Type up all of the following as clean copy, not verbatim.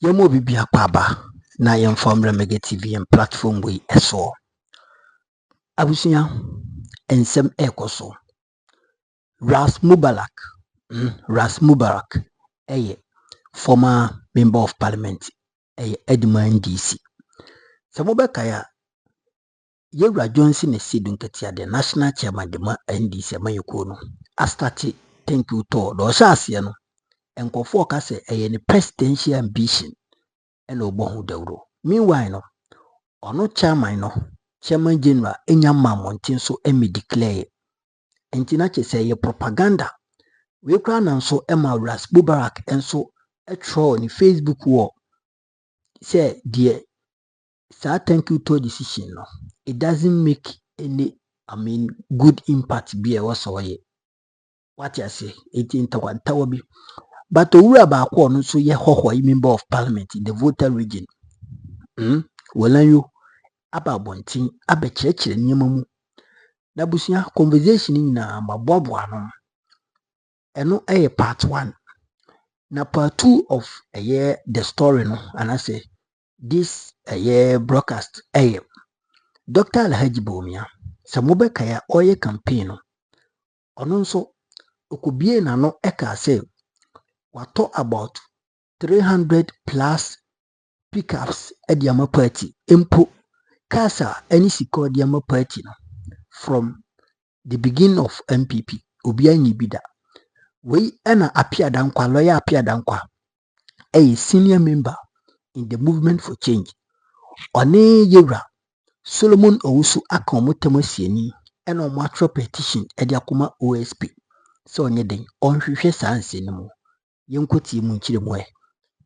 Yemo bibi akpaba na yemfom Remege TV and platform we eso. Abusia ensem ekoso. Ras Mubarak former member of parliament Edma NDC. Samobeka ya Yewra Johnson Asiedu Nketiah the national chairman de NDC amayeko no astarte thank you to do hyase no enkofo ka se ni presidential ambition ena obo hu dawro. Meanwhile no ono chairman general enya mamontin so emi declare enti na che se ye propaganda we kra na nso ema Ras Mubarak enso etro ni Facebook wall say the thank you to decision no it doesn't make any good impact be a was away what you say 18 bi but owura ba ko no so ye hoho member of parliament in the voter region wolanyo aba bontin aba kirekire nyema mu na busia conversation ni na maboabo no eno part 1 na part 2 of the story no and I say this broadcast Dr. Alhaji Bawumia samobeka ya oye campaign no ono nso okubie na no eka say wato about 300 plus pickups at Yama party impo kasa any siko Yama party no from the beginning of MPP obia nyibida we ena apia Danquah lawyer apia Danquah a senior member in the movement for change one yewra Solomon Owusu aka omotamasiani ena omo petition edi akoma OSP so onye den onhwehwe sanse ne mu yenkoti mu nkire mu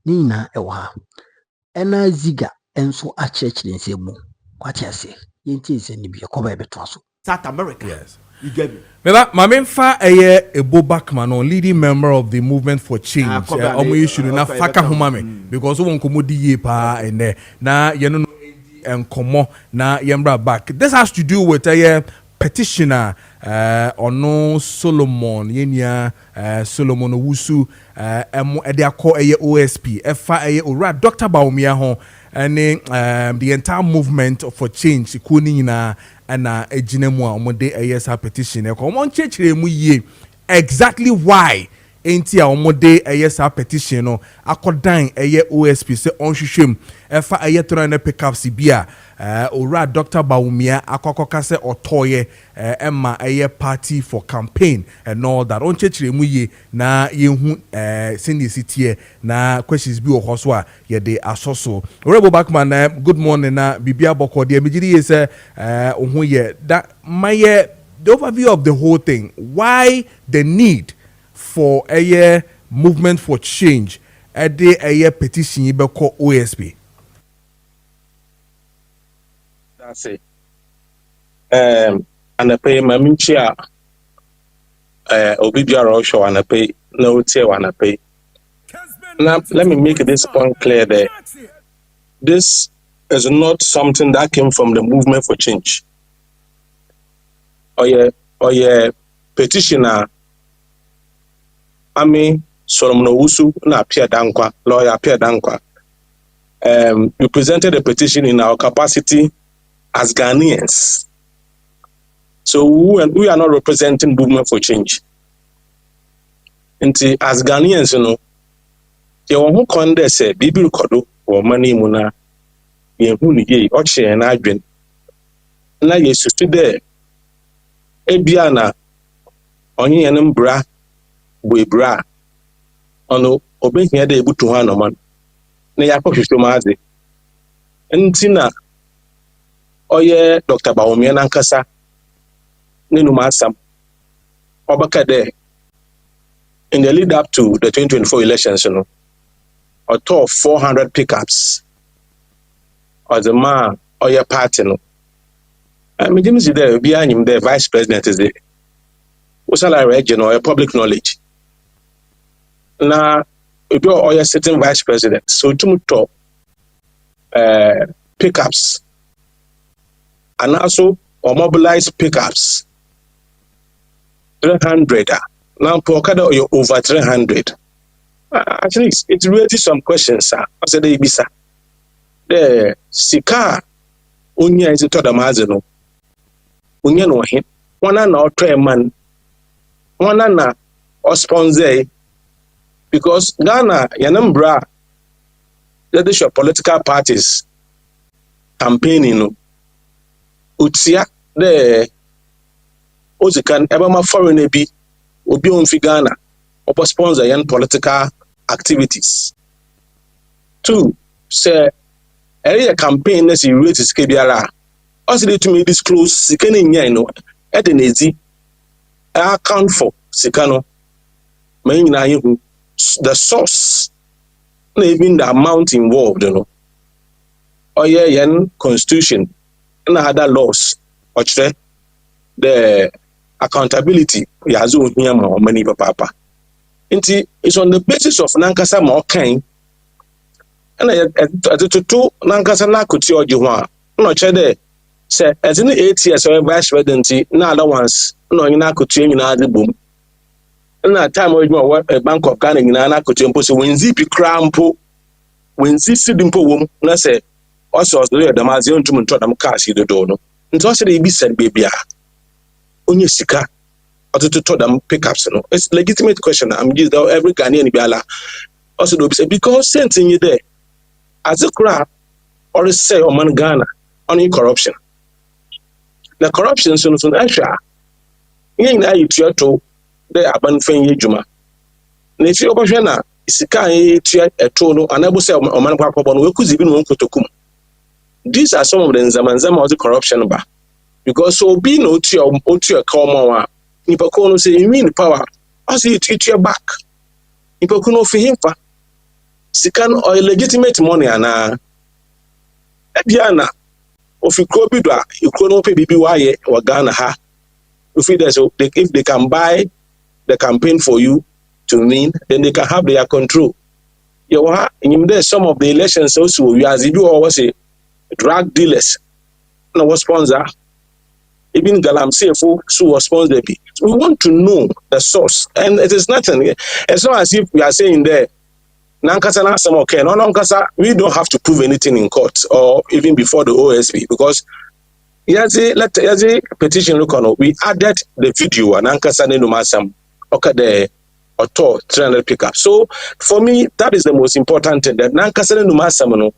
ni na ewa ha ena ziga enso akyekire nsemu kwati ase yenti nse ni bi ekoba ebeto so South America. Yes. You get me. Mamemfa Ebo Backman, leading member of the movement for change. Omo issue na faka humame because won komodi ye pa ene na ye no enkomo na yembra back. This has to do with a petitioner ono Solomon yenia Solomon Owusu emo ede akọ OSP efa ora Dr. Bawumia ho and the entire movement for change kuni na ana ejinemu a omode ASA petition e ko mon chechire mu ye exactly why enti a omode ASA petition no akodan OSP se onhwehwem efa 300 pickups bia ora Dr. Bawumia akokoka se otoye emma party for campaign and all that on chechire mu ye na yehu senior city na questions bi wo so a ye de asoso Rebel Backman good morning na bibia boko de megiri ye se ohu ye that my the overview of the whole thing why the need for a movement for change a petition be called OSP. That's it. And I pay my minchia Obibia show and I pay no tier and I pay. Now let me make this point clear there. This is not something that came from the movement for change. Or yeah, petitioner Solomon Owusu na appear Danquah, lawyer appear Danquah. We presented a petition in our capacity as Ghanaians. So we are not representing movement for change. And as Ghanaians, you who conde say bibi kodo or money muna ye huni ye oche and adwen. Na yesu there. Ebiana onye enembra bra ono obehia de ebutu ha no man na ya kwahwehwe maaze ntina oye Dr. Bawumia nankasa nenu masam obaka there in the lead up to the 2024 elections or 400 pickups or the man or your party me dim si there be anyim there vice president is there usala region or public knowledge na edo or sitting vice president so to pickups and also or mobilize pickups 300 now per kada over 300 Actually, it raises some questions, sir. I said, Ibisa. The Sika, Unya is a Todamazeno. Unya no him. One or tray man. One or sponsor. Because Ghana, Yanambra, that is your political parties campaigning. Utsia, the Ozikan, Ebama foreign be, Obi on Ghana, or sponsor young political activities. 2, say, area campaign as you rate is KBR. Also, to me disclose Sikani Yano at an easy account for Sikano, meaning the source, even the amount involved, or yen constitution and other laws, or the accountability, Yazoo Yama or many papa. It's on the basis of Nankasa more kind. And I two Nankasa Nakuti or Juan, no chede, say, as in the 8 years of vice presidency, no other ones, no Nakuti in other boom. And that time we were a bank of Ghana in Nakuti and Poso when zippy crampo, when Zippo womb, and I say, also the Damazion to Montotam Kasi the dono. And so they be said, baby, only Sika. Or to them pickups, it's a legitimate question. I'm used every Ghanaian Biala. Also, do because sensing you there as a crowd or say on man Ghana on corruption. The corruption soon extra. You know, you try to the abandon Juma. And if you're Bashana, it's a kind a tono, and I will say on man papa on even one kotokum. These are some of the Zamanzama of the corruption bar. Because so be no to your common. Nipakono say you mean power. I see it eat your back. Nipakono for him for sikan or legitimate money ana. Ediana if you go bidwa you kono pay BBY or Ghana ha. If they can buy the campaign for you to win, then they can have their control. You are in there some of the elections also we Asiedu always say drug dealers. No what sponsor. Even Galam CFO, so was sponsored. We want to know the source, and it is nothing. It's not as if we are saying there, Nankasa some okay, no Nankasa. We don't have to prove anything in court or even before the OSP because Yazi petition look on. We added the video and Nankasa Nenumasam okay the auto 300 pickup. So for me, that is the most important thing. That Nankasa Nenumasam no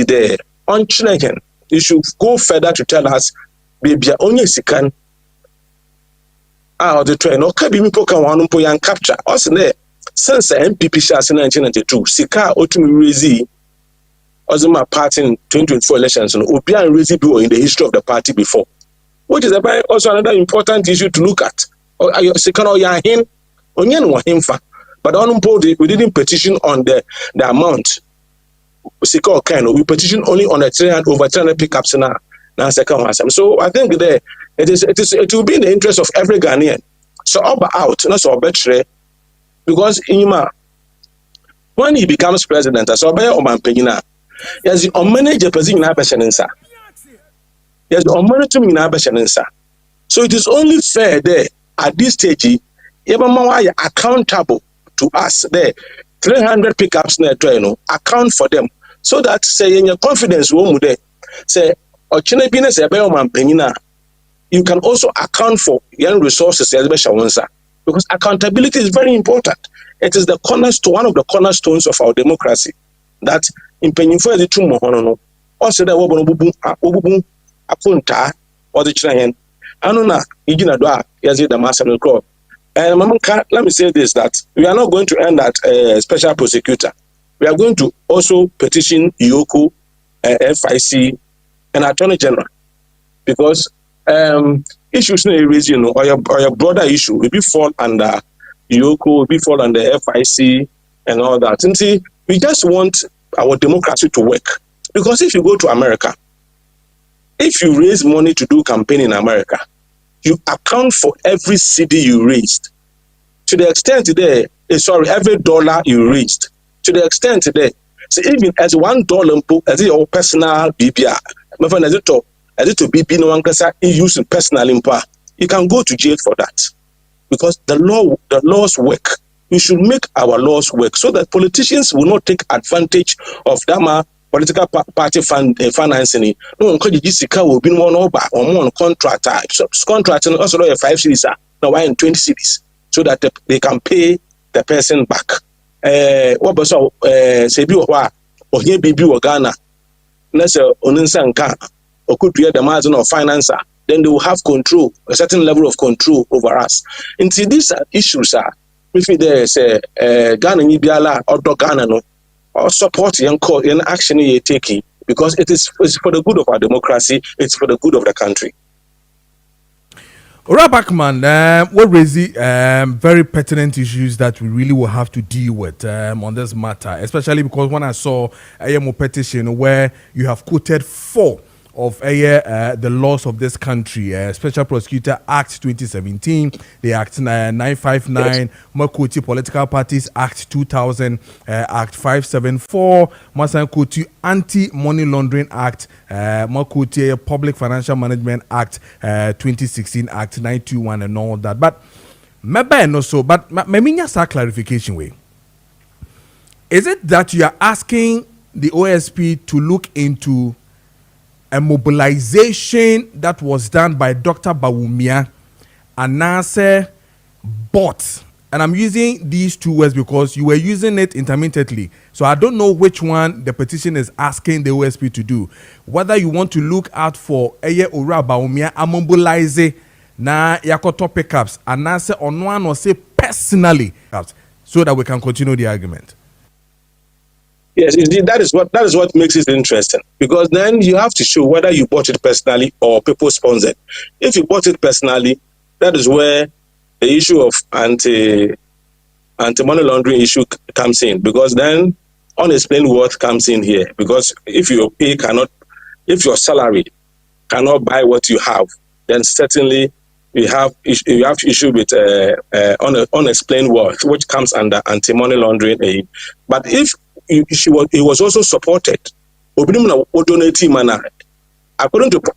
there on Chineken. You should go further to tell us. Baby, only sikan. The train. Okay, be me poka one po yan capture. Also there, since MPP shares in 1992, Sika Otumi Rezi, Ozuma party in 2024 elections, and Obia and Rezi in the history of the party before. Which is also another important issue to look at. Sikan or Yahin, Onyan wa him fa. But on we didn't petition on the amount. Sika or kind, we petition only on the over 300 pickups now. So I think it will be in the interest of every Ghanaian. So out, not so better, because when he becomes president, as Obaya Oman Penina, yes, the manager position in Abeshanensa. Yes, the monitoring in Abeshanensa. So it is only fair there at this stage, Yabama accountable to us there. 300 pickups account for them. So that say in your confidence room there, say or you can also account for young resources because accountability is very important. It is the cornerstone, one of the cornerstones of our democracy. That in Penyinfo the two mohono also the wobun apunta or the Chilean Anuna Igina Dwa Yazi the Master Crop. And let me say this that we are not going to end at a special prosecutor. We are going to also petition Yoko, FIC, and Attorney General, because issues no raise, or your broader issue will be fall under Yoko, will be fall under FIC and all that. And see, we just want our democracy to work. Because if you go to America, if you raise money to do campaign in America, you account for every city you raised. To the extent there, every dollar you raised. To the extent there, so even as $1 as your personal BBR, as it to be no one can use personal impact, you can go to jail for that. Because the laws work. we should make our laws work so that politicians will not take advantage of that political party financing. No, sika will be one over on contract. Contracting also 5 cities now why in 20 cities so that they can pay the person back. What was Sebi or here BB or Ghana? Nessa Oninsanka or could create the margin of financer, then they will have control, a certain level of control over us. And see, these issues are if there is Ghana Nibiala or Ghana no or support young call in action you're taking because it's for the good of our democracy, it's for the good of the country. Ora Backman, what raise very pertinent issues that we really will have to deal with on this matter, especially because when I saw a petition where you have quoted 4 of the laws of this country, Special Prosecutor Act 2017, the Act 959, Makoti Political Parties Act 2000, Act 574, Masankoti Anti-Money Laundering Act, Makoti Public Financial Management Act 2016, Act 921 and all that. But maybe no so, but maybe just a clarification way. Is it that you are asking the OSP to look into a mobilization that was done by Dr. Bawumia and Nase bought? And I'm using these 2 words because you were using it intermittently. So I don't know which one the petition is asking the OSP to do. Whether you want to look out for Eye Ora Bawumia and mobilize na yakoto pickups and Nase on one or say personally so that we can continue the argument. Yes, indeed, that is what makes it interesting because then you have to show whether you bought it personally or people sponsored. If you bought it personally, that is where the issue of anti-money laundering issue comes in because then unexplained worth comes in here because if your salary cannot buy what you have, then certainly you have issue with unexplained worth, which comes under anti-money laundering aid. But if he was also supported. According to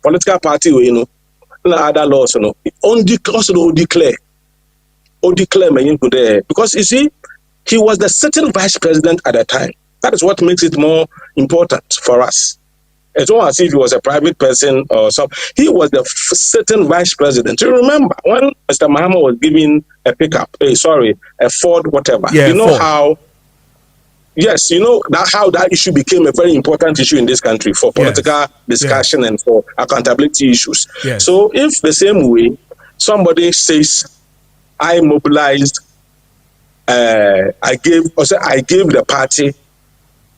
political party, other laws, only also declare because you see, he was the sitting vice president at the time. That is what makes it more important for us. It's not as if he was a private person or something. He was the sitting vice president. You remember when Mr. Mahama was giving a Ford, whatever. Yeah, you know Ford. how. Yes, you know how that issue became a very important issue in this country for political discussion and for accountability issues. Yes. So if the same way somebody says, I mobilized, I gave the party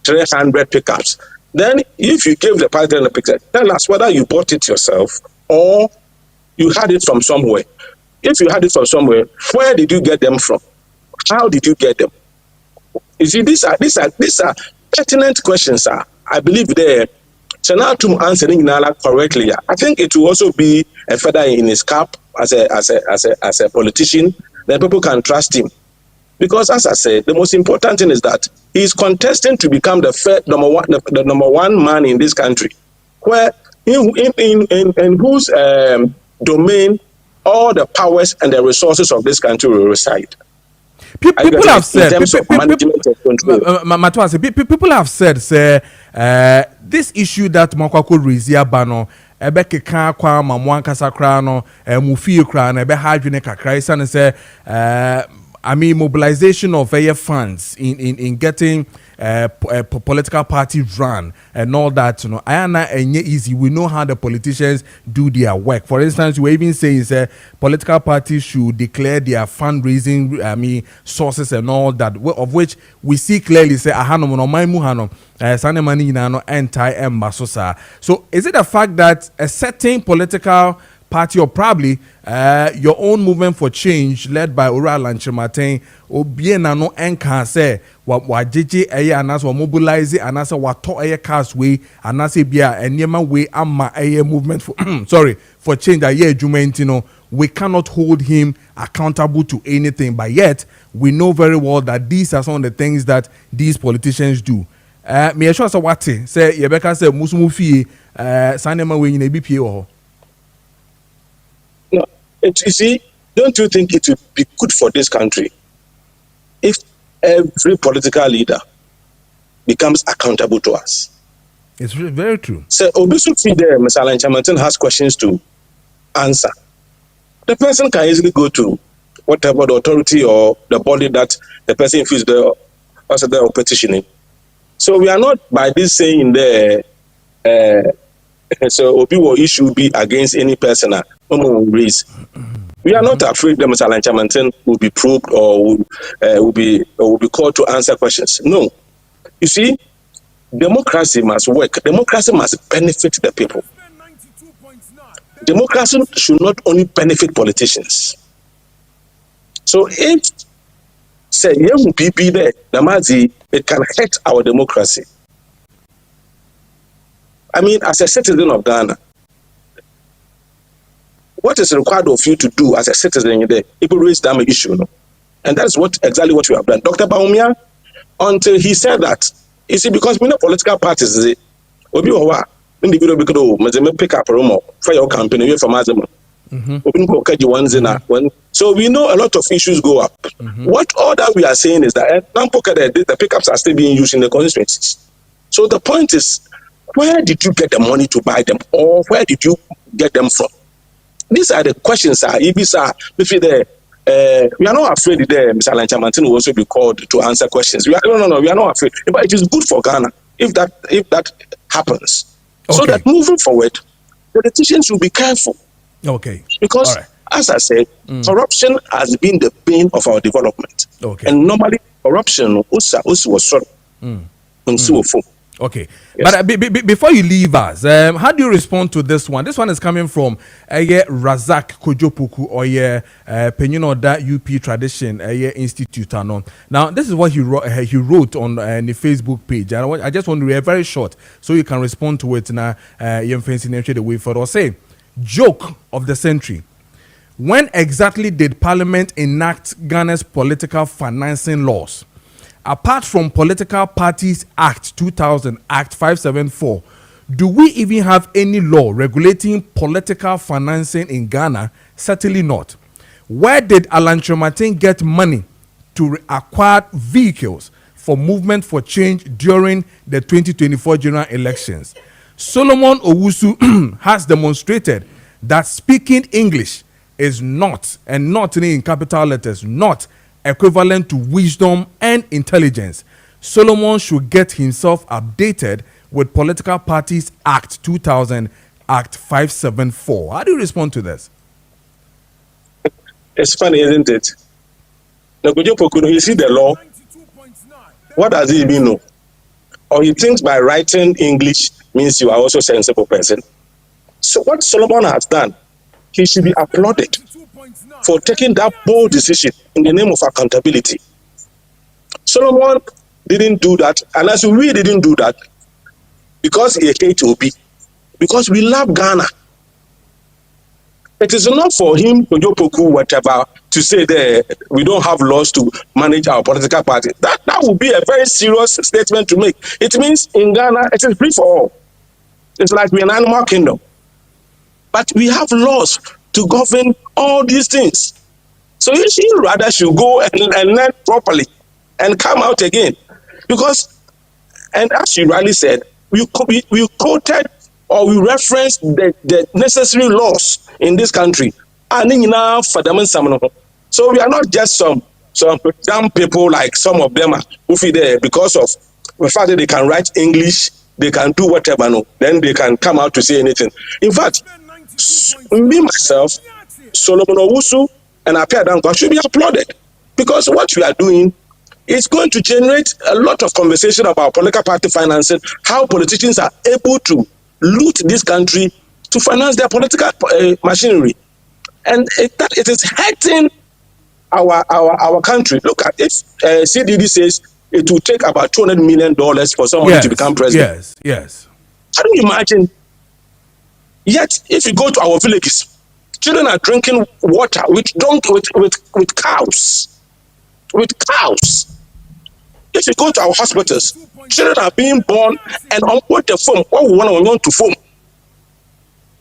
300 pickups, then if you gave the party 300 pickups, tell us whether you bought it yourself or you had it from somewhere. If you had it from somewhere, where did you get them from? How did you get them? You see, these are pertinent questions, sir. I believe there. So now to answering Nala correctly, I think it will also be a feather in his cap as a politician. Then people can trust him, because as I said, the most important thing is that he's contesting to become the number one man in this country, where in whose domain all the powers and the resources of this country will reside. People have said, people have said, this issue that Makwako Rizia Bano, Ebeke Kwa Mamwan Kasakrano, Mufi Kran, Ebe Hajune Kakraisa, and say, mobilization of funds in getting political party run and all that, easy. We know how the politicians do their work. For instance, we even say political parties should declare their fundraising sources and all that, of which we see clearly say so is it a fact that a certain political party or probably your own movement for change led by Ora Lanchematin obiena no enka say wa jeje eye anas wa mobilize anas wa to eye cast way anas bia enema way ama eye movement for for change aye adwuma ntino, we cannot hold him accountable to anything, but yet we know very well that these are some of the things that these politicians do. Me sure say what say Yebeka say musumu fie sanema we nyina bi pie wo ho. No, you see, don't you think it would be good for this country if every political leader becomes accountable to us. It's very true. So Obisu there, Mr. Alan Chamantin has questions to answer. The person can easily go to whatever the authority or the body that the person feels the petitioning. So we are not by this saying there. So Obi will issue be against any person race. We are not afraid that Mr. Alan Chamantin will be probed or will be called to answer questions. No, you see, democracy must work. Democracy must benefit the people. Democracy should not only benefit politicians. So if say be there, Namazi, it can hurt our democracy. I mean, as a citizen of Ghana, what is required of you to do as a citizen there? People raise that issue, no? And that's exactly what we have done. Dr. Bawumia, until he said that, you see, because we know political parties, individual pick up a room for your campaign away from us. So we know a lot of issues go up. What all that we are saying is that the pickups are still being used in the constituencies. So the point is, where did you get the money to buy them, or where did you get them from? These are the questions. We are not afraid that Mr. Alan Chamantin will also be called to answer questions. We are not afraid. But it is good for Ghana if that happens. Okay. So that moving forward, politicians will be careful. Okay. Because, as I said, corruption has been the bane of our development. Okay. And normally, corruption was Okay. Yes. But before you leave us, how do you respond to this one? This one is coming from Razak Kojopuku or Penyinoda UP Tradition Institute. Now, this is what he wrote on the Facebook page. I just want to read very short so you can respond to it now. The way for us. Say, joke of the century. When exactly did Parliament enact Ghana's political financing laws? Apart from Political Parties Act 2000, Act 574, do we even have any law regulating political financing in Ghana? Certainly not. Where did Alan Chamantin get money to acquire vehicles for Movement for Change during the 2024 general elections? Solomon Owusu has demonstrated that speaking English is not, and not in capital letters, not equivalent to wisdom and intelligence. Solomon should get himself updated with Political Parties Act 2000, Act 574. How do you respond to this? It's funny, isn't it? You see the law. What does he even know? Or he thinks by writing English means you are also a sensible person. So what Solomon has done, he should be applauded for taking that bold decision in the name of accountability. Solomon didn't do that, and as we didn't do that because he hates Obi, because we love Ghana. It is not for him to do whatever to say that we don't have laws to manage our political party. That would be a very serious statement to make. It means in Ghana it is free for all. It's like we're an animal kingdom, but we have laws to govern all these things. So you rather should go and learn properly and come out again. Because, and as you rightly said, we quoted or we referenced the necessary laws in this country. So we are not just some dumb people like some of them are there because of the fact that they can write English, they can do whatever, then they can come out to say anything. In fact, me, myself, Solomon Owusu, and Danquah should be applauded because what we are doing is going to generate a lot of conversation about political party financing, how politicians are able to loot this country to finance their political machinery. And it is hurting our country. Look at if CDD says it will take about $200 million for someone to become president. Yes. Can you imagine? Yet, if you go to our villages, children are drinking water with cows. With cows. If you go to our hospitals, children are being born and on what the phone, what we want to phone.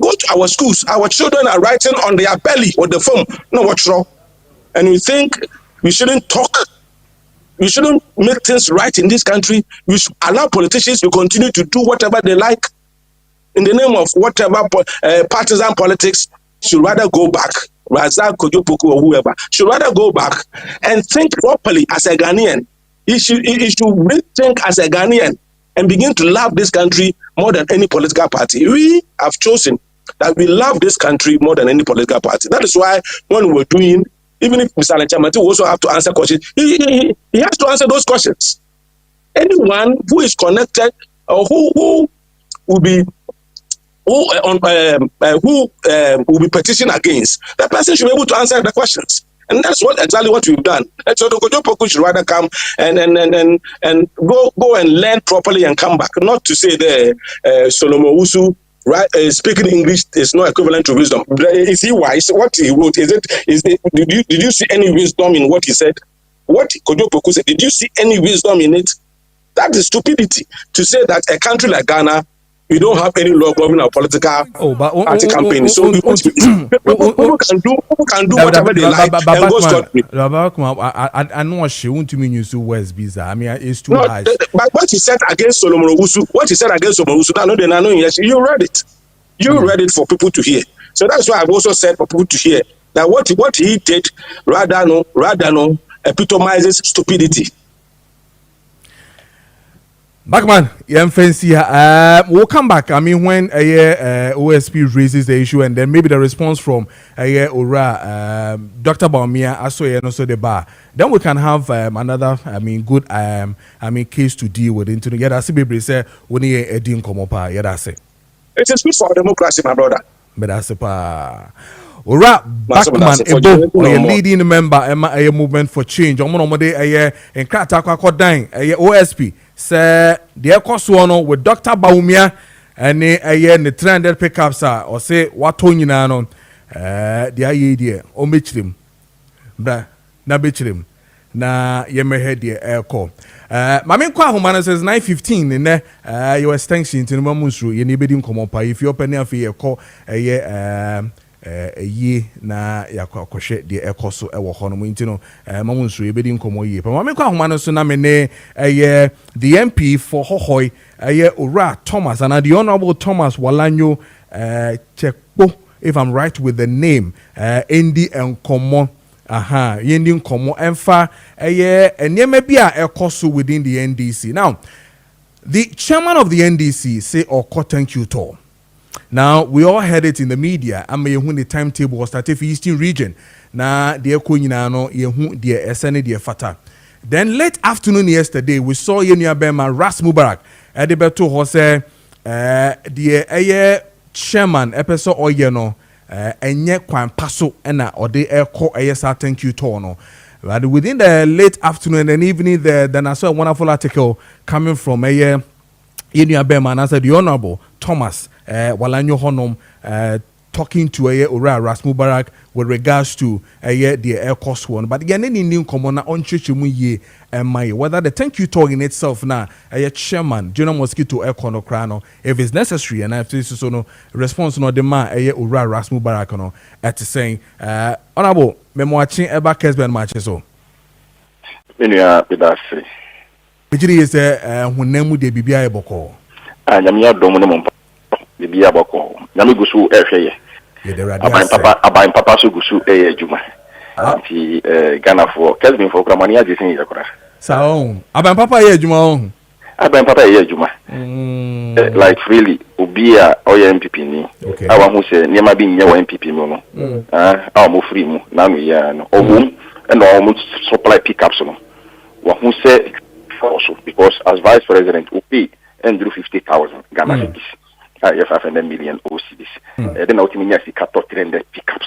Go to our schools, our children are writing on their belly with the phone. No, what's wrong? And we think we shouldn't talk We shouldn't make things right in this country. We should allow politicians to continue to do whatever they like in the name of whatever partisan politics. Should rather go back. Razak Kojopoku or whoever should rather go back and think properly as a Ghanaian. He should rethink as a Ghanaian and begin to love this country more than any political party. We have chosen that we love this country more than any political party. That is why when we're doing, even if Mr. Lechamati also have to answer questions, he has to answer those questions. Anyone who is connected or who will be will be petitioned against, that person should be able to answer the questions. And that's exactly what we've done. And so the Kojopoku should rather come and go and learn properly and come back. Not to say that Solomon Usu, right, speaking English is not equivalent to wisdom. Is he wise? What he wrote, did you see any wisdom in what he said? What Kojopoku said, did you see any wisdom in it? That is stupidity to say that a country like Ghana, we don't have any law governing our political party campaign. So people can do whatever they like and go scot-free. I know she won't mean you so West Biza. I mean, it's too high. But what he said against Solomon Owusu, you read it. You read it for people to hear. So that's why I've also said for people to hear that what he did rather epitomizes stupidity. Backman, fancy. We'll come back. I mean, when OSP raises the issue, and then maybe the response from Dr. Bawumia, also the bar. Then we can have another. I mean, good. Case to deal with. Into the yada. See, baby, say when he didn't come up. Yada say. It is good for democracy, my brother. But that's a Ora Backman Ebo, a leading member a movement for change. Omode a Nketiah Kwakodan a OSP. Say the cost one with Dr. Bawumia and the 300 pickups or say what Tony Nanon the idea or mitchlim. Bra na bitchlim na yemehead the air call. Mamin Kwa Humana says 9:15 in there your extension to the Mamusru, you need to come up if you open a call a year. Ye na yakwa de ekoso ewo hono intino mamunsu ebedi nkomo ye pa mamekwa homano so na mene the MP for Hohoi Ora Thomas and the Honorable Thomas Walanyo Chekpo, if I'm right with the name, Endi Nkomo Yendi Nkomo Emfa enyeme bia ekoso within the NDC. Now the chairman of the NDC say thank you to. Now, we all heard it in the media. I mean, when the timetable was started for Eastern region. Now, the Kuinano, Yehu, the SNA, the Fata. Then, late afternoon yesterday, we saw Yenia Bema, Ras Mubarak, Edibeto Jose, the chairman, episode Oyeno, Enye Kwan Paso, or the Eko ASR thank you to. But within the late afternoon and evening, then I saw a wonderful article coming from Yenia Bema, and I said, the Honorable Thomas. Walanyo Honom talking to Ora Ras Mubarak with regards to the air cost one. But again, any new common on Chichimuye and my whether the thank you talk in itself now, chairman, General Mosquito Air Crano, if it's necessary, and I have to so no response no demand Ora Ras Mubarak no at saying Honorable Memoaching Eba Kesben matches so. Pijiri is when Nemu de Bibia Boko. And I'm not dominant. Bibi abako nyame gusu ehweye aban papa so gusu ejuma anti Ghana for Kelvin for kramani ajesin yakora saon aban papa ejuma like really obia oya MPP ni awa hu se niam bi nye wa MPP mu no awa mo free mu na no ya no obum and no supply pickups no wa hu se also because as vice president OP and 50,000 Ghana cedis. 500 million OCDs. Then ultimately, I cut 300 pickups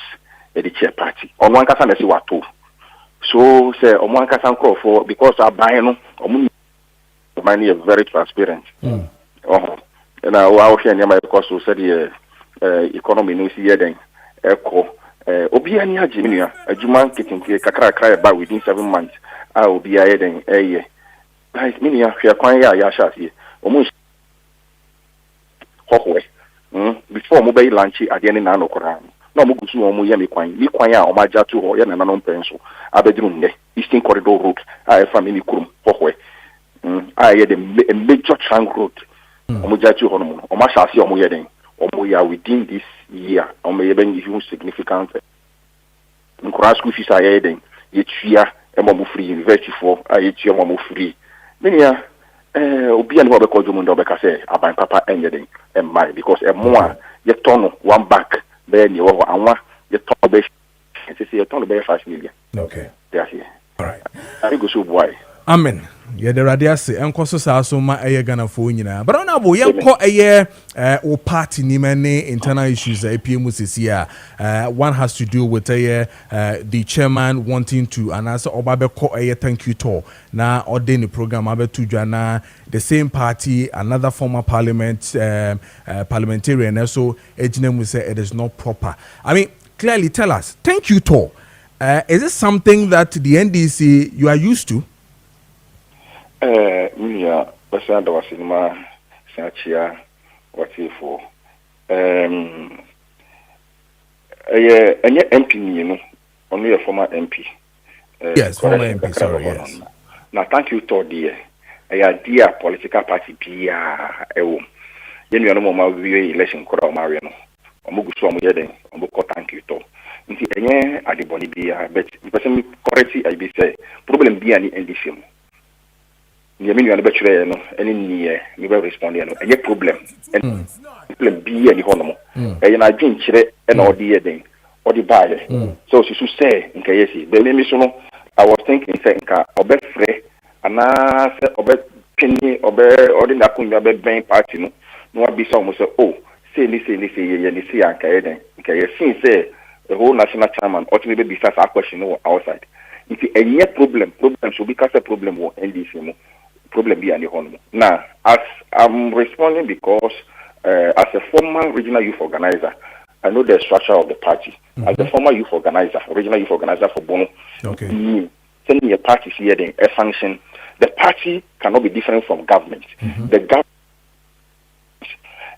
at the chair party. On one case, I see what two. So, say, on one case, for because I buy no, money is very transparent. And I will share my cost to say the economy no see then. Echo. Obiani Jimia, a Juman kicking Kakra cry about within 7 months. I will be a then a year. Nice minia, she acquire Yasha here. Almost. Before mobile lunch at the end of Koran. na mo gusu omo ye me kwan a o ma ja to ho ye na no mpen so abedru nne Eastern Corridor Road a fa me kurum hohwe a ye the major trunk road omo ja to ho no o ma shase omo ye den omo ya within this year omo ye ben give significant nkura school fees a ye den ye tua e mo free university for a ye tua mo free menia obi ani obekọ jomo ndo obeka say aban papa enye den e mai because e mo a ye turn one back be ni wo anwa ye turn be say ye turn be 5 million. Okay, that's it. All right, I go so boy. Amen. Ye de rade ase enko so sa so ma eye Ghana fo nyina but na bo ye ko eye o party ni many internal issues APM sisi one has to do with the chairman wanting to announce obabe ko eye thank you tour na ordain the program abetu dwana the same party another former parliamentarian so ejina say it is not proper. I mean, clearly tell us, thank you tour, is it something that the NDC you are used to? Minya basanda wa sinema sanchia watifo enye MP ni no onu ye former MP yes, former MP, sorry, yes. Now thank you to dear dear political party pia ewo ye no mo ma wie election kora o ma we no omuguso omo ye den omuko thank you to nti enye adiboni bia but person correct I be say problem bia ni NDC mo ni emi nuane betwere no eni ni me be respond no enye problem problem bi ani hono mo na adwen kire na odi ye den odi baaye so sisu say nka yesi be me so no I was thinking say nka obefre ana say obepini odi na kunwa be ben party no no abi so mo say oh say ni say anka ye den nka ye sin say the whole national chairman ultimately be bisa sa question no outside if enye problem so be cause problem wo NDC mo problem be any home. Now, as I'm responding because as a former regional youth organizer, I know the structure of the party. As a former youth organizer, regional youth organizer for Bono, sending a party here then a function. The party cannot be different from government. The government,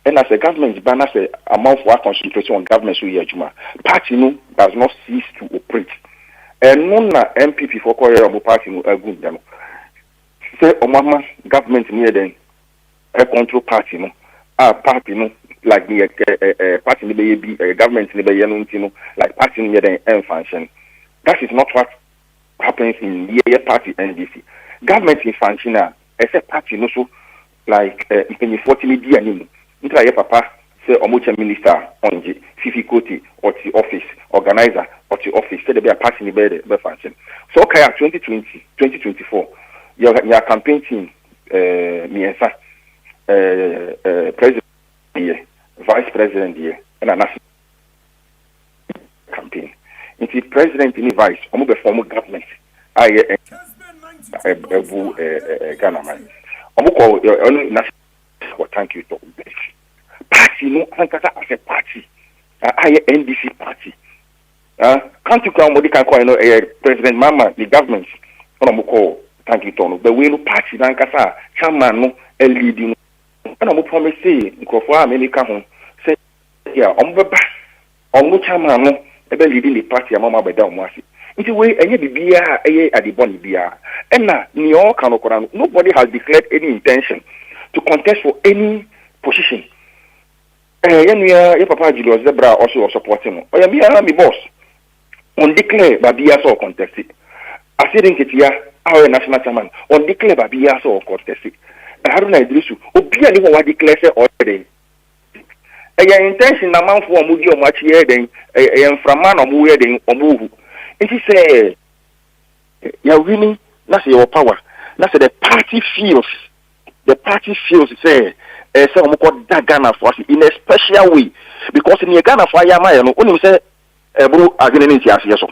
and as the government banner say amount for concentration on government so here Juma, party no does not cease to operate. And no na MPP for call party no good them. Say Omama government near then a control party no party no like the party ni be government ni be no like party near then function. That is not what happens in the party NDC. Government in function as a party no so like in 40 media ni ntra ye papa say omocha minister onje fifi koti or the office organizer or the office say there be a party ni be function. So okay 2024 your campaign team, Miensa, president here, vice president here, and a national campaign. Into president and vice, I'm a former government. I Ghana man. I'm call national. Thank you to party. No, as a party. I NDC party. Can't you come? Can call President Mama, the government. I'm call. Thank you, Tono. The way no party nankasa chairman no leading. And I promise say nkofo America home say yeah chairman no ebe leading the party amama beda omwase. Nti we enye bibia eye adiboni bia. And na ni all kan okora nobody has declared any intention to contest for any position. Your papa Julius Zebra also supporting him. Oya me boss. On declare babia so contest it. Asiedu Nketiah our national chairman on declare babia so contest it. Haruna Idrisu obi ani won wa declare say already. Your intention na man for omudi omachi here den enframa na omu here den omu. It is say you winning na say your power. Na say the party feels say say omukọ da Ghana for us in a special way because in Ghana for ayama no onim say bro agene nti ase so.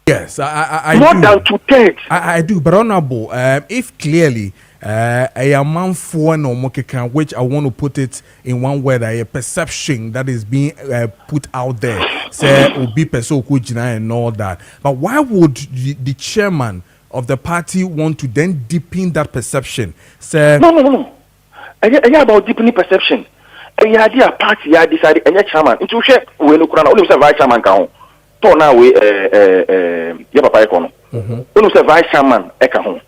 Yes, I more do. than 2/3. I do, but honorable, if clearly a man for no mokekan, which I want to put it in one word, a perception that is being put out there, say Obi Peso Kujina and all that. But why would the chairman of the party want to then deepen that perception? Say no. It's about deepening perception. ya dia party ya decide enye chairman nti hwe we no kura na only say vice chairman ka ho to na we ya papa e ko no only say vice chairman e ka ho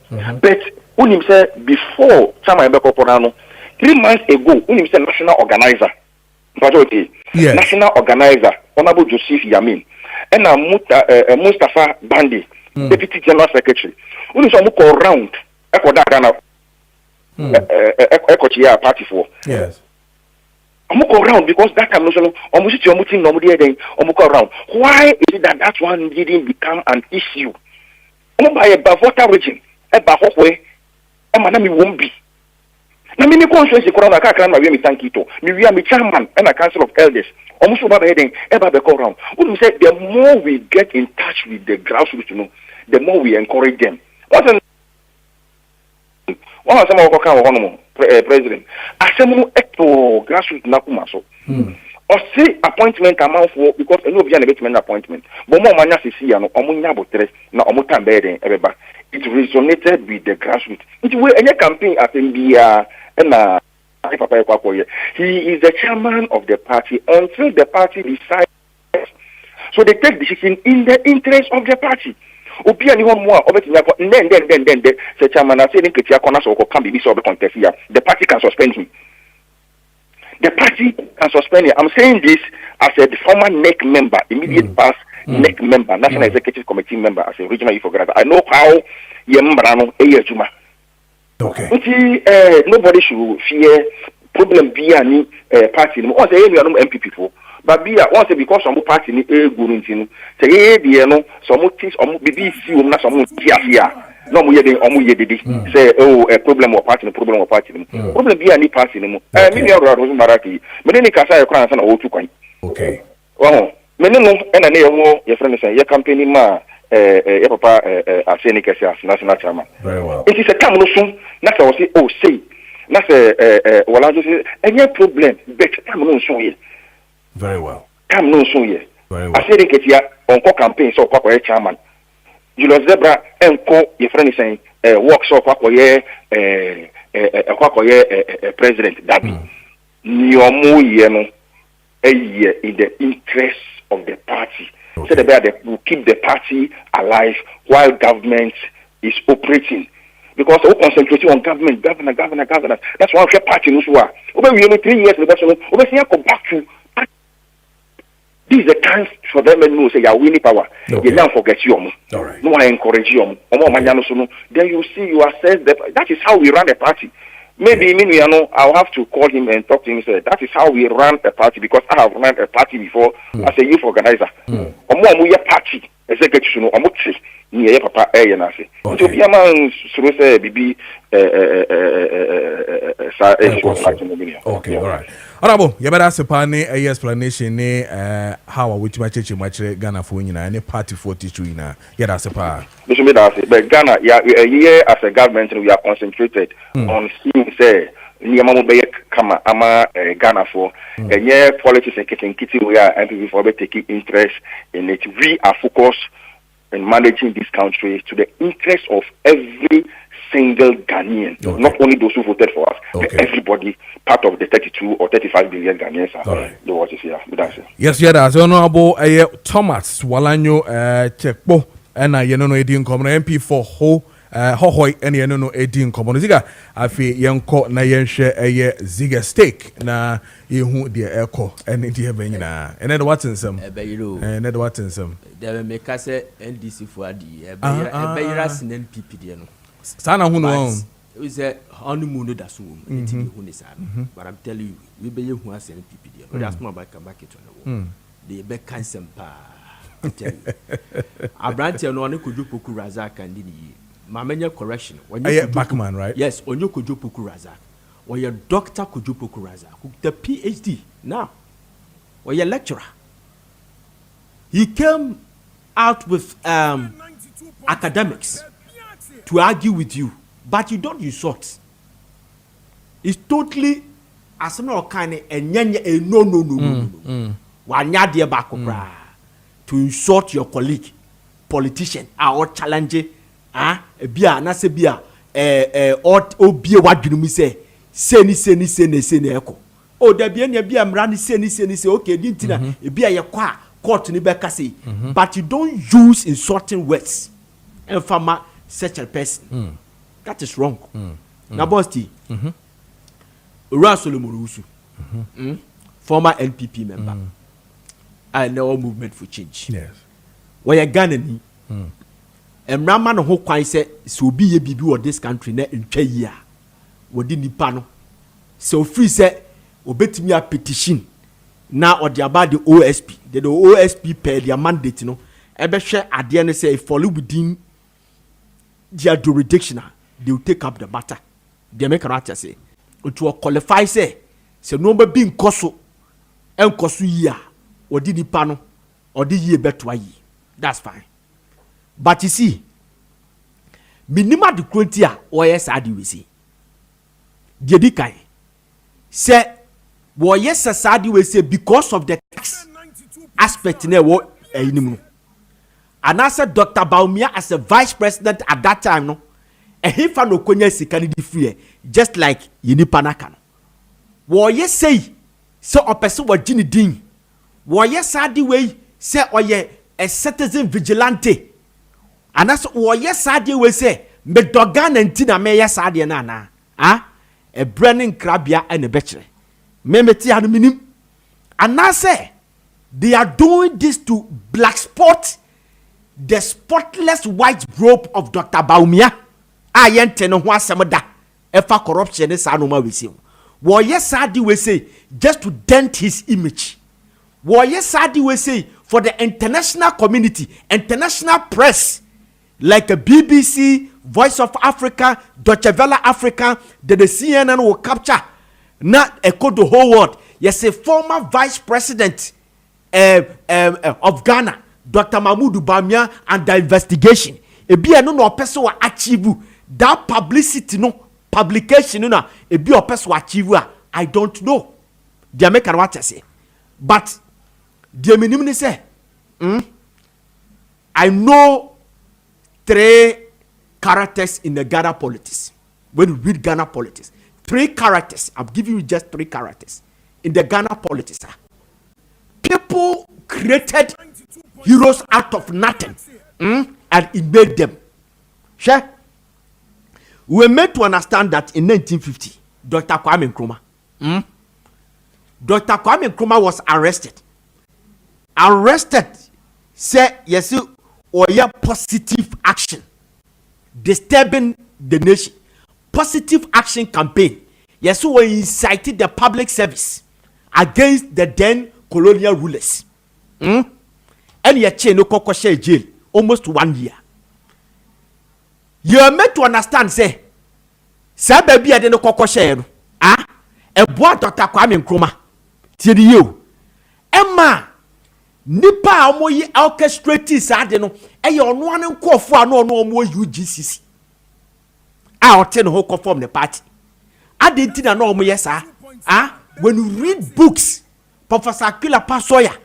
but only say before chairman be ko pora no 3 months ago only say national organizer national organizer honorable Joseph Yamin and Mustafa Bandi deputy general secretary only say mo ko round e ko da Ghana e ko chia party for yes I'm go around because that time no almost your meeting no dey then I'm go around. Why is it that one didn't become an issue? I'm by a voter region, a bahokwe, a manami won't be. Na me conscience corona ka kan na we me thank you to. Me am chairman and a council of elders. Almost over heading eba be go around. What we say the more we get in touch with the grassroots, you know, the more we encourage them. One of them can president. Asemu eto grassroots na kuma so. Or say appointment amount for because no be an appointment. But more manya sisi ya no omunya botre na omuta mbeden ebeba. It resonated with the grassroots. It we any campaign at Mbia na Papa Ekwakoye. He is the chairman of the party until the party decides. So they take decision in the interest of the party. Obi ani won mo a obetinya ko then the chairman say Nketiah corner so can be so contest here. The party can suspend him. The party can suspend him. I'm saying this as a former NEC member, immediate past NEC member, National Executive Committee member, as a regional youth organizer. I know how Yembrano Eyejuma. Okay. Nobody should fear problem be any party. Once say you are no MPP for. But be once because some party ni guru ntinu say no some things bibi si na some tiafia no mo yede omo yedede say a problem of party problem be any party ni mo me no Mubarak me ni kasa e kran sa na wo tu kwan okay me no na ne yo ye friend say ye campaign ma ye papa Asiedu Nketiah national chairman very well it is a time no soon na say say na say wala just any problem but time no soon here. Very well. Come no soon here. Very well. Asiedu Nketiah on campaign so kwa chairman. Julius Zebra enko your friend is saying work so kwa president Dabi. Nyomo ye no in the interest of the party. Okay. So they will keep the party alive while government is operating. Because we concentrating on government. That's why we party no so. Over we only 3 years because over see come back to this is the chance for them to know say you are winning power. Okay. You don't forget you. All right. No, I encourage you. Then you see you assess that is how we run the party. Maybe I'll have to call him and talk to him and say that is how we run a party because I have run a party before as a youth organizer. Party executive near papa nasi. So be a man say bibi okay, all right. Honorable, you better sepane a explanation how we much Ghana for any party for teaching na yeah that's a part. But Ghana yeah as a government we are concentrated on seeing say Niamamu Bay Kama Ama Ghana for and yeah politics and Nketiah we are MPP for taking interest in it. We are focused in managing this country to the interest of every single Ghanaian, not only those who voted for us, but everybody, part of the 32 or 35 billion Ghanaians the watch is here. Yes, yeah, that's Honorable Thomas Walanyo Chekpo and Edin Common MP for Ho Hohoi and Edin Common Ziga Afi Yanko na Yenshe Ziga Steak na Yehu dear Echo and India Benina and then what's some and then what's some there make us NDC for the Bayras and NPP. Sana who know we say honeymoon that's but I'm telling you, we be who has NPP. That's more back it on the wall. The back cancer I tell you. A branch and one could do Puku Razak and Mamanya correction. When you Backman, right? Yes, on you could do Puku Razak. Or your doctor could do Puku Razak. The PhD now. Or your lecturer. He came out with academics to argue with you, but you don't insult. It's totally as no kind of no. Wanya dear back to insult your colleague, politician, or challenge bia na se bia or be what you say, seni echo. oh there be any be am ran say okay didn't na e be a kwa court ni be ka say but you don't use insulting words and farmer such a person that is wrong na bosti Ura Solomon former NPP member I know movement for change yes where you Ghana ni Emrama no ho kwan say so be ye bibi or this country na ntwa yi a wodi nipa no so free say obetimi a petition na or the about the OSP the OSP pay their mandate no ebe hwe ade no say follow within their jurisdiction they will take up the matter they make right say to qualify say no be bi nkoso enkoso yi a wodi nipa no odi yi beto yi that's fine. But you see, minima the quantia or yes, I do we see. Jedikai say, well, yes, as I do we say because of the tax aspect in what anymore. And I said, Dr. Bawumia as a vice president at that time, no, and he found no konya sikani free, just like Yinipanakan. Well, yes, say, so a person was Ginny Ding. Well, yes, I do we say, oh, yeah, a citizen vigilante. And that's what yes sadi we say me dogan ntina me yes sadi na na a branding crabia and a betche me meti anu minim and I say they are doing this to black spot the spotless white robe of Dr. Bawumia ayente no ho asem da efa corruption ne sa no ma we see what yes sadi we say just to dent his image what yes sadi we say for the international community international press like a BBC, Voice of Africa, Deutsche Welle Africa, the CNN will capture, not echo the whole world. Yes, a former vice president of Ghana, Dr. Mahmoud Bawumia, and the investigation. A be no person will achieve that publicity, no publication, no. A be a person will achieve. I don't know. The American what I say, but the minimum say, I know. 3 characters in the Ghana politics. When you read Ghana politics, 3 characters. I'm giving you just 3 characters in the Ghana politics. People created heroes out of nothing, and it made them. Sure. We were made to understand that in 1950, Dr. Kwame Nkrumah, Dr. Kwame Nkrumah was arrested. Say yes. Or yeah, positive action disturbing the nation, positive action campaign. Yes, so we incited the public service against the then colonial rulers. And you chain no kokoshe jail almost 1 year. You are meant to understand, say baby I didn't kokoshe a boy Dr. Kwame Nkrumah. Tell you, Emma. Nipa amoyi orchestrate sade no eye ono an nkofo ano ono omo UGCC a ote no ho form the party adenti na no omo yesa when you read books Professor Akila Pasoya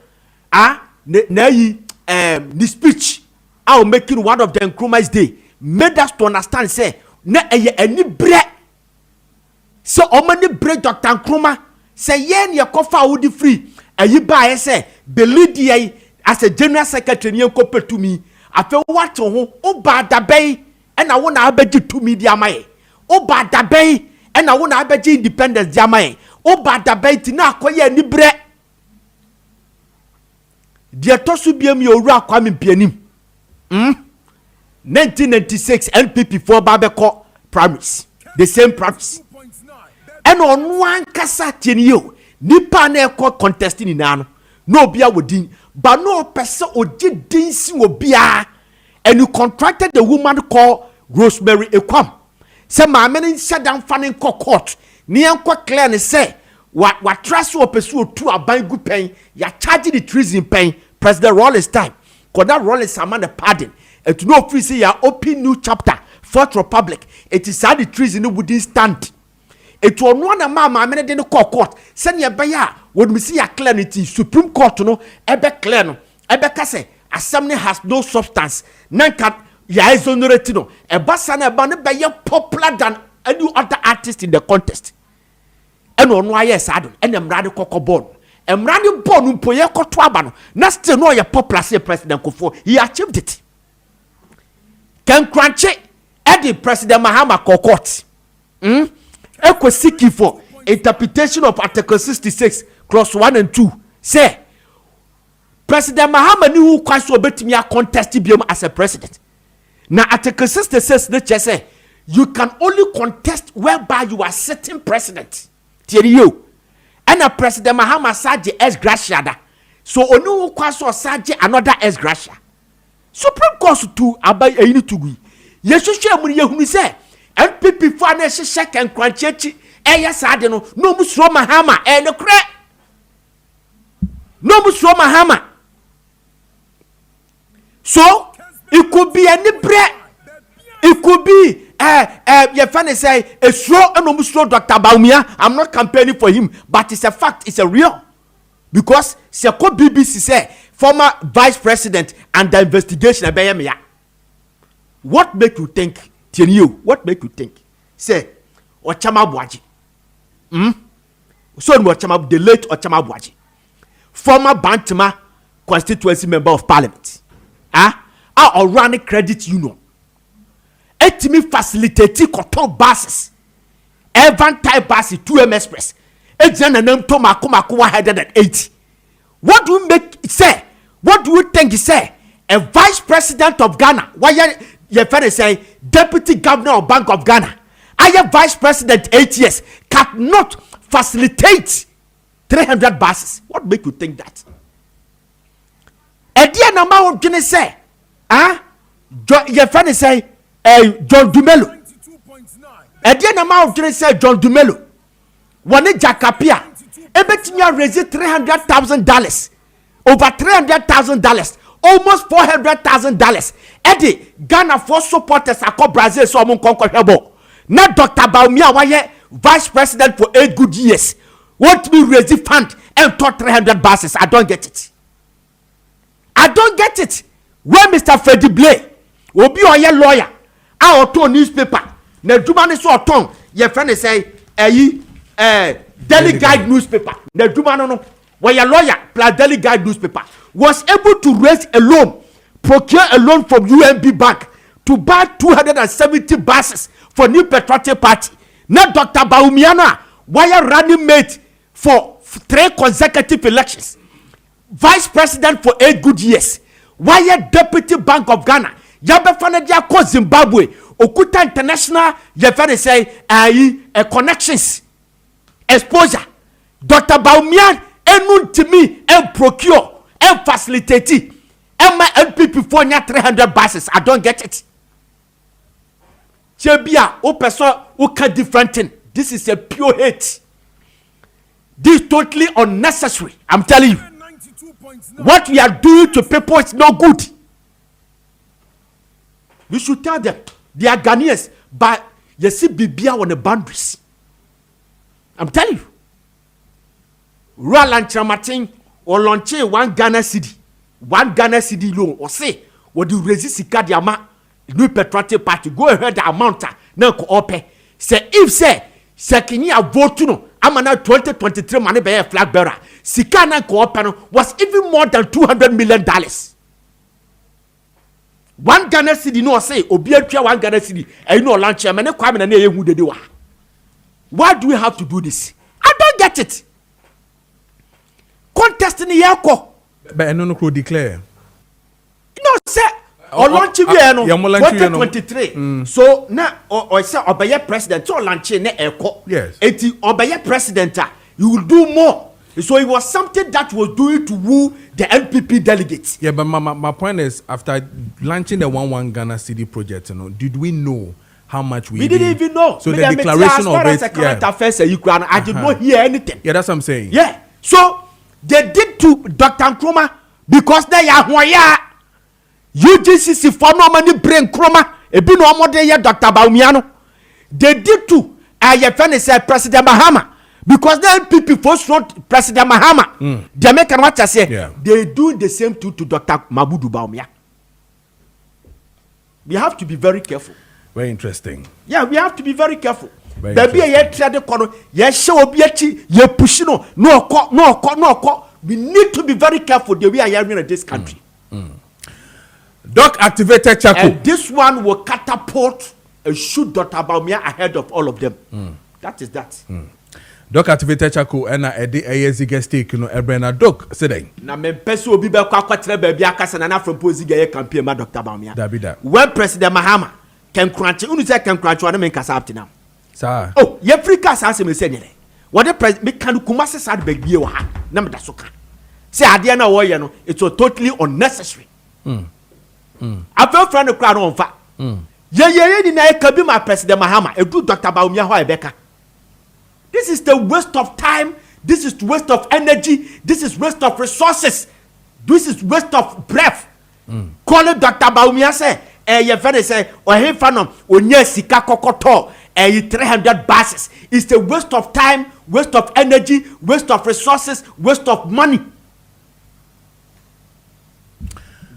na yi the speech I making one of the Nkrumah's day made us to understand say na eye ani bre so omo ni bre Dr. Nkrumah say ye ne kofa wo di free ayi ba say the leader as a general secretary ni enko to me afa what ho o ba da bay e na wo na abeji to me dia mai o ba da bay e na wo na abeji independence dia mai o ba da bay ti na akoye ani bre dia to so biam ye owura Kwame Mpianim 1996 NPP for Babeko primaries the same primaries and on one kasa tinio nipa na ekọ contesting ni na no bia wodin but no person oji din si obia and you contracted the woman called Rosemary Ekwam say ma men nhyɛ dan fa ne court ne enko clear ne say wa trust o person otu aban gu pen ya charge the treason pen President Rollins time cause that Rollins among the pardon and to no free say ya open new chapter Fourth Republic it is how the treason wouldn't stand. It was one of my men in the court. Send your baya when we see a clarity Supreme Court no ebe clear no ebe kase assembly has no substance. Nanka ya exonerate no eba sana eba ne be popular than any other artist in the contest. ɛna ɔno ayɛ saa do ɛna mmara de kɔkɔ bɔɔl mmara de bɔɔl mpo yɛ kɔto aba no na still no ɔyɛ popular sɛ president Kufuor he achieved it Kenkranche ɛde president Mahama kɔ court ɛkɔ seeking for interpretation of article 66 clause 1 and 2 say president Mahama ni who kwan so obetimi a contest biom as a president na article 66 ne che say you can only contest whereby you are sitting president tieri you and a president Mahama saje ex gratia da so oni who kwan so saje another ex gratia supreme court to abay eyini tugui yehwehwe mu ye hunu say NPP for na hyehyɛ Kenkranche ɛyɛ saade no no mu suro Mahama ne kure no mu suro Mahama so it could be any bread it could be your friend say a suro no mu suro Dr. Bawumia. I'm not campaigning for him but it's a fact, it's a real because Seko BBC say former vice president and the investigation abeyemia. What make you think what make you think say Ochama Buaji so Ochama the late Ochama Buaji former Bantama constituency member of parliament or run credit union etimi facilitate cotton buses Evan type buses 2M Express Ejananam Toma Kumako 180 what do you make say what do you think say a vice president of Ghana why your friend say deputy governor of Bank of Ghana I am vice president 8 years cannot facilitate 300 buses. What make you think that? Edia na ma wodwene say your friend say John Dumelo Edia na ma wodwene say John Dumelo wone Jakapia ebetinya raise $300,000 over $300,000 almost $400,000 Eddie Ghana for supporters akọ Brazil so omo nkonko hwebo na Dr. Bawumia why vice president for 8 good years want me raise fund and talk 300 buses. I don't get it where Mr. Tròùblɛ obi oye lawyer a oton newspaper na djuma ne so oton your friend say Daily Guide newspaper na djuma no where your lawyer plus Daily Guide newspaper was able to raise a loan, procure a loan from UNB Bank to buy 270 buses for New Patriotic Party. Now Dr. Bawumia, why running mate for 3 consecutive elections, vice president for 8 good years, why deputy Bank of Ghana, Yabefana Diako Zimbabwe, Okuta International, Yefane say, connections, exposure. Dr. Bawumia, enun to me, and procure. And facilitate and my NPP for 300 buses. I don't get it. Chebia, o person who can different thing. This is a pure hate. This is totally unnecessary. I'm telling you. What we are doing to people is no good. We should tell them they are Ghanaians, but you see Bibia on the boundaries. I'm telling you. Roland Chamatin or launch 1 Ghana cedi loan or say what do resist Kadiama New Patriotic Party go ahead the amount now ko ope say if say sekini a vote no amana 2023 money be a flag bearer sika na ko ope no was even more than $200 million. 1 Ghana cedi no say obi atwa 1 Ghana cedi e no launch am na kwame na na yehu dede wa. Why do we have to do this? I don't get it. Contest in the yako. But no could declare. No, sir. Or launch no 2023. So now, or say obey president. So launch ne eko. Yes. Eti obey president. You will do more. So it was something that was doing to woo the NPP delegates. Yeah, but my point is, after launching the 1 Ghana city project, did we know how much we didn't even know? So the declaration of it, I did not hear anything. Yeah, that's what I'm saying. Yeah. So they did to Dr. Nkrumah because they are where UGCC for no money brain Nkrumah ebi no more than Dr. Bawumia. They did to President Mahama because the NPP first wrote President Mahama. The American watcher say they do the same to Dr. Mabudu Bawumia. We have to be very careful. Very interesting. Yeah, we have to be very careful. Baby, ye try the corner, ye show obiachi, ye push no oko. We need to be very careful the way I am in this country. Doc activated Chaco. And this one will catapult and shoot Dr. Bawumia ahead of all of them. That is that. Doc activated Chaco and Eddie Ayezige stake, Ebrena Doc said. Na me peso obi be kwa kwatre baby akasa na from posiga ye campaign ma Dr. Bawumia. Dabida. When President Mahama can crunch, unu say can crunch one make kasa up now. Sir. Oh, ye Africa sa se me say nyere. What the president me kan kumase sad beg bie wa ha na me da so ka. Say ade na wo ye no, it was totally unnecessary. After friend the crowd on fa. Ye ni na e ka bi ma President Mahama e do Dr. Bawumia ho e beka. This is the waste of time. This is waste of energy. This is waste of resources. This is waste of breath. Calling Dr. Bawumia say, your friend say, or him fanom, onye sika kokoto, 300 buses. It's a waste of time, waste of energy, waste of resources, waste of money.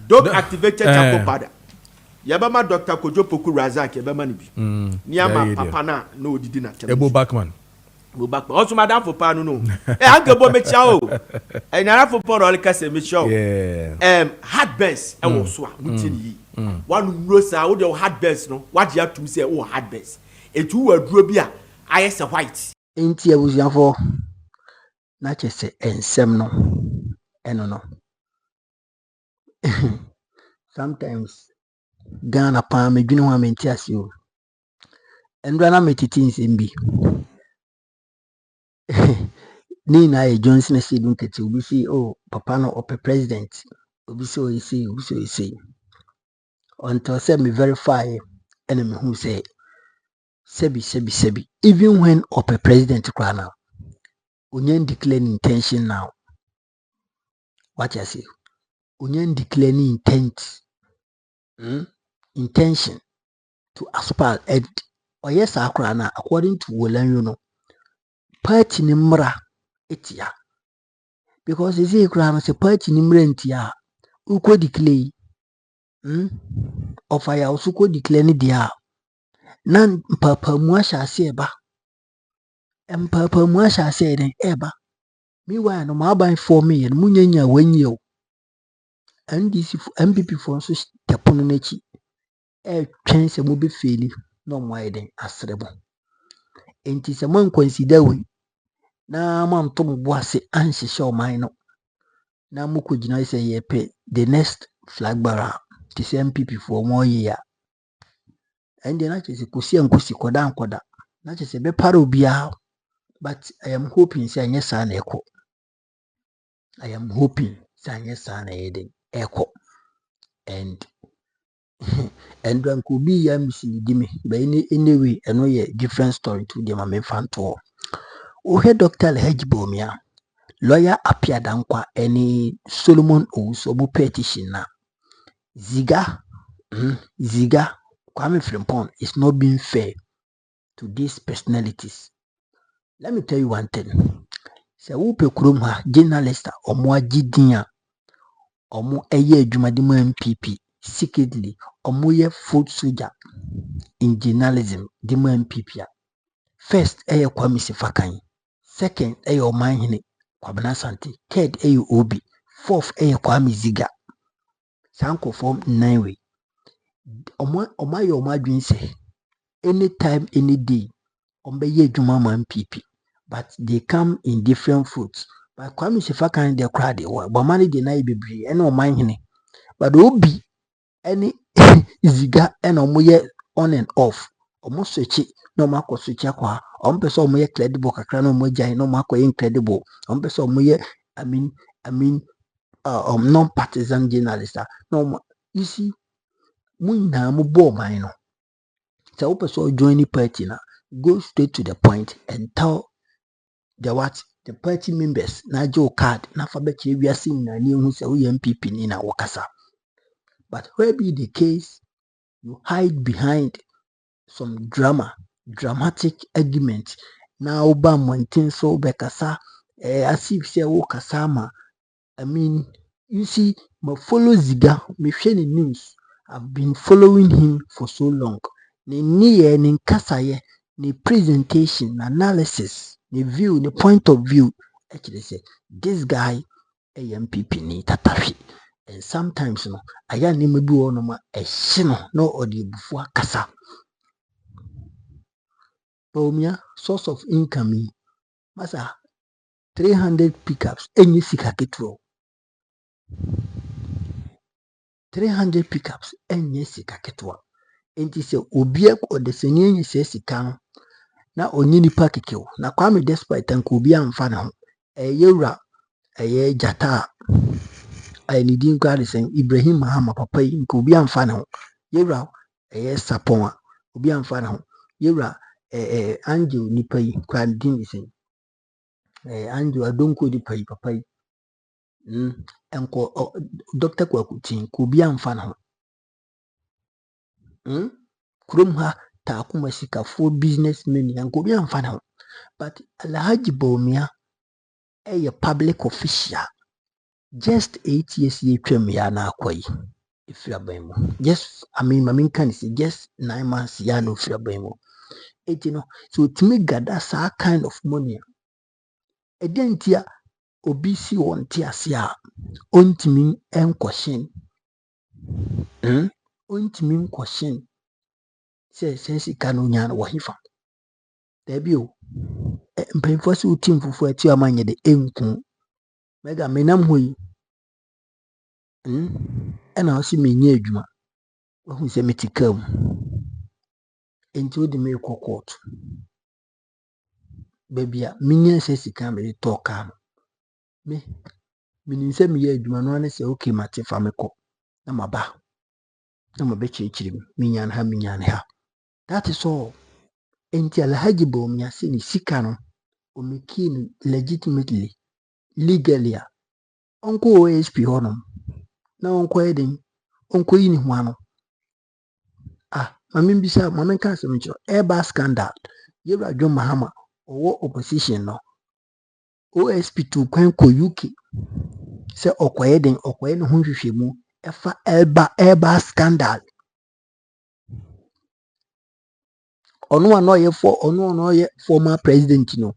Don't activate Chaco Pada. Yabama Dr. Kojo Poku Razak, Yabama Nibi. Niyama Papa na no didi na. Ebo Backman. Mubarak. Also, madam for panu no. Uncle Bob Chao. And I for poor all case me show. Heartburns. I was so mutin. One knows how the heartburns no. What you have to say? Oh, heartburns. It two were drobia. I as a white. Inti ya was for not just say ensem no. No. Sometimes Ghana pa me dwene ho amenti asio. Endra na metiti nsembi. Nina a Johnson Asiedu Nketiah obi say oh papa no ope president obi say until say me verify and me who say sebi even when ope president kra now onyen declare intention now what you say onyen declare intention to aspire and or yes akra na according to wolan you know party ni mra etia because is a crown as a party ni mra etia uko declare of I also could declare ni dia nan papa mu ahase eba papa mu ahase den eba me why no ma ban for me and munyanya wanyi o ndc MPP for so tepono nachi twen se mo be feli no mo ayden asrebo enti se man consider we na man to mo boase anhyehyɛ oman no na mo ko gina say ye pe the next flag bearer to say MPP for more year and then actually kosi ankosi koda na che say be para obia but I am hoping say anya sa na ekọ I am hoping say anya sa na yeden ekọ and ranko bi ya misidi me but anyway eno ye different story to dem am fan to o he Dr. Bawumia lawyer appear Danquah any Solomon Owusu bu petition na Ziga Kwame Frimpong is not being fair to these personalities. Let me tell you one thing. Se wo pe kurom ha journalist omo agidin omo eye adwumade mu MPP secretly omo ye foot soldier in journalism di mu MPP first eye Kwame Sifakan, second eye Omanhene Kwabena Sante, third eye Obi, fourth eye Kwame Ziga. Sanko form 9 way. Oma ye omadwin say anytime any day ombe ye adwuma ma MPP but they come in different fruits. But Kwame Sifakan the crowd they were but money deny bebre and Omanhene but Obi any Ziga and omo on and off omo switch no mako switch akwa ompe so omo ye credible kakra no omo jai no mako incredible ompe so omo ye I mean non-partisan journalist no you see mun na mo bo man no so open so join the party na go straight to the point and tell the party members na jo card na fa be che wiase na ni hu se wo MPP ni na wakasa but where be the case you hide behind some dramatic argument na oba mountain so be kasa as if say wo kasa ma I mean you see my follow Ziga me hwe ni news I've been following him for so long ni nkasa ye the presentation, analysis, the view, the point of view. Actually, say this guy a MPP ni tatafi. And sometimes no, aya ni mebi wono ma ehye no odi bufu akasa. Bawumia source of income masa 300 pickups enyi sika ketro. 300 pickups enyi sika ketwa. Enti se obi akɔdesani enyi sika no na onyi nipa kekew na Kwame despite nka obi amfa ne ho. Yewura jata ni din kwa de sen Ibrahim Mahama papa yi nka obi amfa ne ho. Yewura Sapon obi amfa ne ho. Yewura Angel nipa yi kwa din de sen Angel Adonko nipa yi papa yi enko Dr. Kwakutin nka obi amfa ne ho. Kurom ha taakuma sikafo businessmen nka obi amfa ne ho. But Alhaji Bawumia a public official just 8 years twem ya na akwai ifirabanmu. Just I can say just 9 months ya no ifirabanmu. So to me gather that kind of money. Edentia obi si won ti ase a ontimi enkwoshen. Ontimi enkwoshen. Se sika no nya no hifa. Debi o. Mpemfo si utim fufu ati amanye de enku. Mega menam hoyi. Ena osi menye adwuma. Wahu se metikam. Enti odi me court. Babia minye se sika me talk am. Me ninse me ye adwuma no ane se okay mate fa me ko. Na maba. Na mabe chichirim. Minyan ha. That is all. Enti Alhaji Bawumia se ni sika no o make legitimately legally. Onko OSP honom. Na onko eden. Onko yini ho ano. Mame ka se mcho eba scandal. Yewra John Mahama owo opposition no. OSP to kwenko UK. Se okoye ne ho hwehwemu efa eba scandal. Ono ye former president no.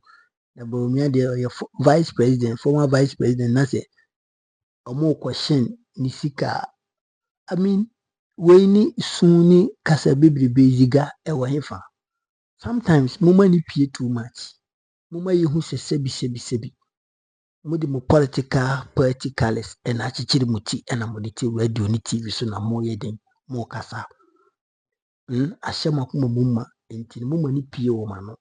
Na Bawumia de vice president, former vice president na se omo question ni sika. We ni suni kasa bebrebe ziga ewa hefa. Sometimes muma ni pie too much. Muma yehu se sebi. Mudi mo politicalist and achichiri muti ena moditi radio ni TV so na mo yeden mo kasa. Ashema kuma muma enti muma ni pie wo mano.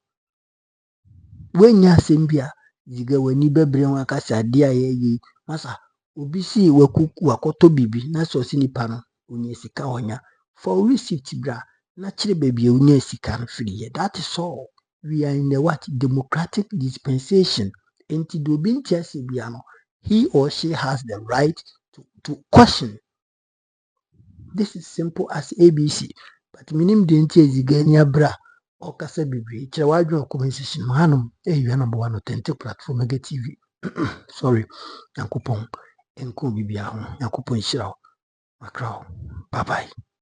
We nya sembia ziga wani bebre wan kasa dia ye masa obi si wakoto bibi na so si nipa no onye sika honya for receipt bra na chire baby onye sika no free. That is all. We are in the democratic dispensation. Enti do bi ntiase bia no he or she has the right to question. This is simple as ABC. But minim de ntie zigania bra o kasa bibi chire wadwo conversation manum number 1 authentic platform Mega TV. Sorry. Yankopon enko bibia ho. Yankopon shirawo. Macron. Bye bye.